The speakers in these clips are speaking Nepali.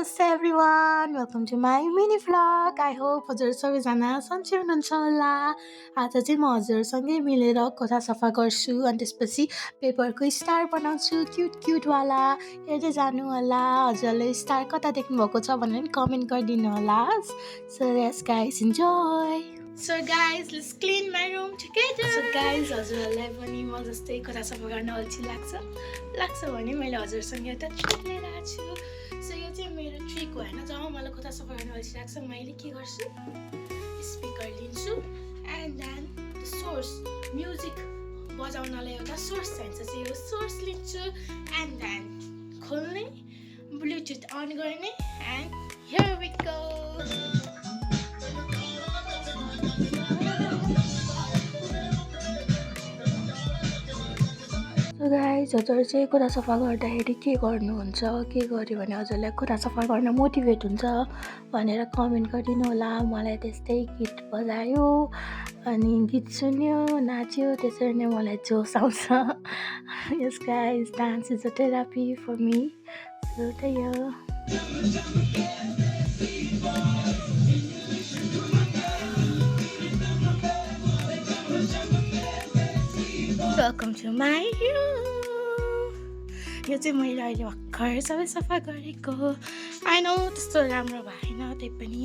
Namaste everyone, welcome to my mini vlog. I hope हजुर सबैजना सन्चै हुनुहुन्छ होला। आज चाहिँ म हजुरसँगै मिलेर कोठा सफा गर्छु अनि त्यसपछि पेपरको स्टार बनाउँछु क्युट वाला। हेर्दै जानु होला। हजुरले स्टार कता देख्नु भएको छ भनेर कमेन्ट गरिदिनु होला। So yes guys, enjoy. So guys, let's clean my room together. So guys, हजुरहरूलाई पनि म जस्तै कोठा सफा गर्न अल्छी लाग्छ भने मैले हजुरसँग एउटा ट्रिक लिएर आएको छु। सो यो चाहिँ मेरो ट्रिक हो हैन। जब मलाई कोठा सफा गर्न अल्छी लाग्छ मैले के गर्छु, स्पिकर लिन्छु and then the source music बजाउनलाई एउटा सोर्स चाहिन्छ। चाहिँ यो सोर्स लिन्छु एन्ड देन खोल्ने, ब्लुटुथ अन गर्ने and here we go. So guys, हजुर चाहिँ कोठा सफा गर्दाखेरि के गर्नुहुन्छ, के गर्यो भने हजुरलाई कोठा सफा गर्न मोटिभेट हुन्छ भनेर कमेन्ट गरिदिनु होला। मलाई त्यस्तै गीत बजायो अनि गीत सुन्यो, नाच्यो, त्यसरी नै मलाई जोस आउँछ। Yes guys, dance is a therapy for me. So त्यही हो। Welcome to my room. यो चाहिँ मैले अहिले भर्खर सबै सफा गरेको। आई नो त्यस्तो राम्रो भएन, त्यही पनि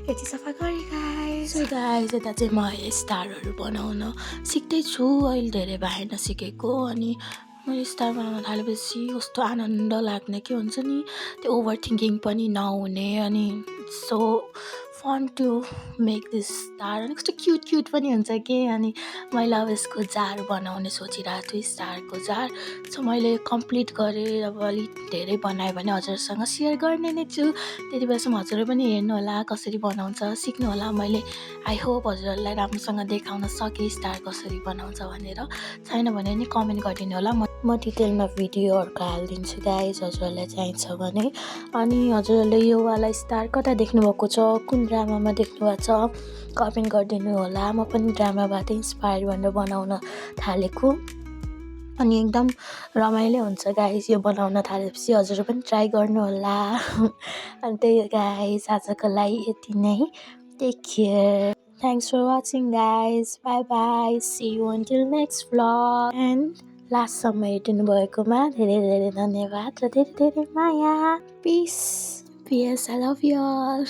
यति सफा गरेँ गाइस। सो गाइस, यता चाहिँ म अहिले स्टारहरू बनाउन सिक्दैछु। अहिले धेरै भएन सिकेको। अनि मैले स्टार बनाउन थालेपछि कस्तो आनन्द लाग्ने के हुन्छ नि, त्यो ओभर थिङ्किङ पनि नहुने अनि so fun to make this star. अनि कस्तो क्युट पनि हुन्छ कि। अनि मैले अब यसको जार बनाउने सोचिरहेको थिएँ, स्टारको जार। सो मैले कम्प्लिट गरेँ। अब अलिक धेरै बनायो भने हजुरसँग सेयर गर्ने नै छु। त्यति बेलासम्म हजुरहरू पनि हेर्नु होला कसरी बनाउँछ, सिक्नु होला। मैले आई होप हजुरहरूलाई राम्रोसँग देखाउन सकेँ स्टार कसरी बनाउँछ भनेर। छैन भने नि कमेन्ट गरिदिनु होला, म डिटेलमा भिडियोहरूको हालिदिन्छु गाइज हजुरहरूलाई चाहिन्छ भने। अनि हजुरहरूले यो वाला स्टार कता देख्नुभएको छ, कुन ड्रामामा देख्नुभएको छ कमेन्ट गरिदिनु होला। म पनि ड्रामाबाट इन्सपायर भनेर बनाउन थालेको। अनि एकदम रमाइलो हुन्छ गाइस यो बनाउन थालेपछि। हजुर पनि ट्राई गर्नु होला। अनि त्यही हो गाइस, आजको लागि यति नै। Take care, thanks for watching guys, bye bye, see you until next vlog. And लास्टसम्म हेरिदिनु भएकोमा धेरै धेरै धन्यवाद र धेरै धेरै माया। Peace, I love you all.